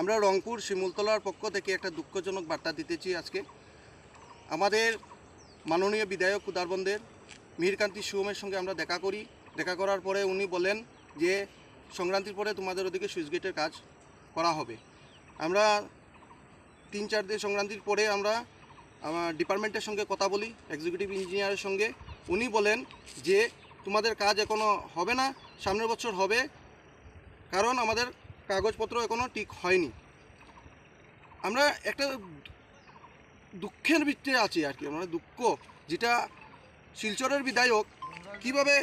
আমরা রংপুর শিমুলতলার পক্ষ থেকে একটা দুঃখজনক বার্তা দিতেছি। আজকে আমাদের মাননীয় বিধায়ক উদারবন্দের মিহিরকান্তি সুমের সঙ্গে আমরা দেখা করার পরে উনি বলেন যে সংক্রান্তির পরে তোমাদের ওদিকে সুইচ গেটের কাজ করা হবে। আমরা 3-4 দিন সংক্রান্তির পরে আমরা আমার ডিপার্টমেন্টের সঙ্গে কথা বলি, এক্সিকিউটিভ ইঞ্জিনিয়ারের সঙ্গে। উনি বলেন যে তোমাদের কাজ এখনও হবে না, সামনের বছর হবে, কারণ আমাদের কাগজপত্র এখনও ঠিক হয়নি। আমরা একটা দুঃখের ভিত্তিতে আছি আর কি, আমরা দুঃখ যেটা শিলচরের বিধায়ক কীভাবে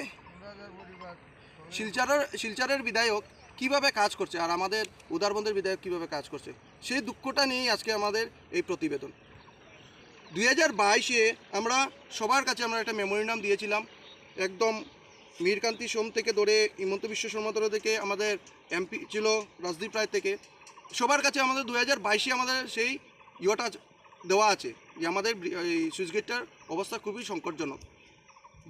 শিলচরের বিধায়ক কীভাবে কাজ করছে আর আমাদের উদারবন্দের বিধায়ক কীভাবে কাজ করছে, সেই দুঃখটা নিয়েই আজকে আমাদের এই প্রতিবেদন। 2022-এ আমরা সবার কাছে আমরা একটা মেমোরিয়াম দিয়েছিলাম, একদম মিহিরকান্তি সোম থেকে ধরে হিমন্ত বিশ্ব শর্মা থেকে আমাদের এমপি ছিল রাজদীপ রায় থেকে, সবার কাছে আমাদের 2022-এ আমাদের সেই ইয়েটা দেওয়া আছে যে আমাদের এই সুইচ গেটটার অবস্থা খুবই সংকটজনক।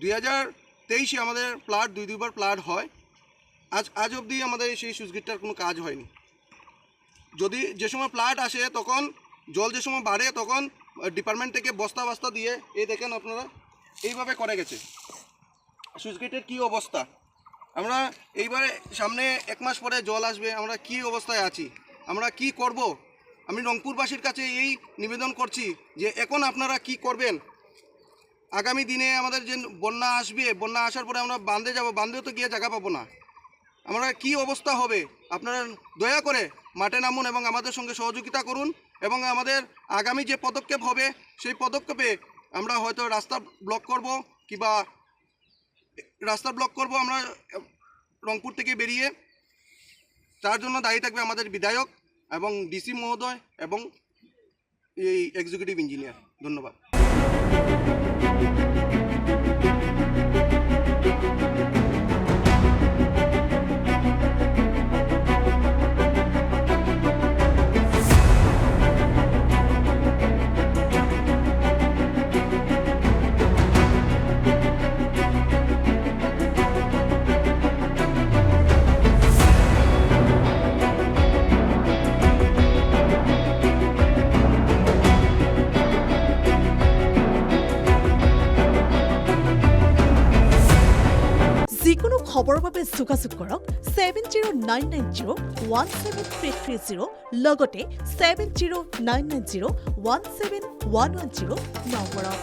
2023-এ আমাদের প্লাট দুইবার প্লাট হয়, আজ অবধি আমাদের সেই সুইচ গেটটার কোনো কাজ হয়নি। যদি যে সময় প্লাট আসে তখন জল যে সময় বাড়ে তখন ডিপার্টমেন্ট থেকে বস্তা দিয়ে এই দেখেন আপনারা এইভাবে করে গেছে। সুইচ গেটের কী অবস্থা, আমরা এইবারে সামনে 1 মাস পরে জল আসবে, আমরা কি অবস্থায় আছি, আমরা কি করব। আমি রংপুরবাসীর কাছে এই নিবেদন করছি যে এখন আপনারা কি করবেন। আগামী দিনে আমাদের যে বন্যা আসবে, বন্যা আসার পরে আমরা বাঁধে যাব, বাঁধেও তো গিয়ে জায়গা পাবো না, আমরা কি অবস্থা হবে। আপনারা দয়া করে মাঠে নামুন এবং আমাদের সঙ্গে সহযোগিতা করুন, এবং আমাদের আগামী যে পদক্ষেপ হবে সেই পদক্ষেপে আমরা হয়তো রাস্তা ব্লক করব, কিংবা রাস্তা ব্লক করব আমরা রংপুর থেকে বেরিয়ে। তার জন্য দায়ী থাকবে আমাদের বিধায়ক এবং ডিসি মহোদয় এবং এই এক্সিকিউটিভ ইঞ্জিনিয়ার। ধন্যবাদ। যিকোনো খবৰৰ বাবে যোগাযোগ কৰক 7099017330 লগতে 7099017110 নম্বৰত।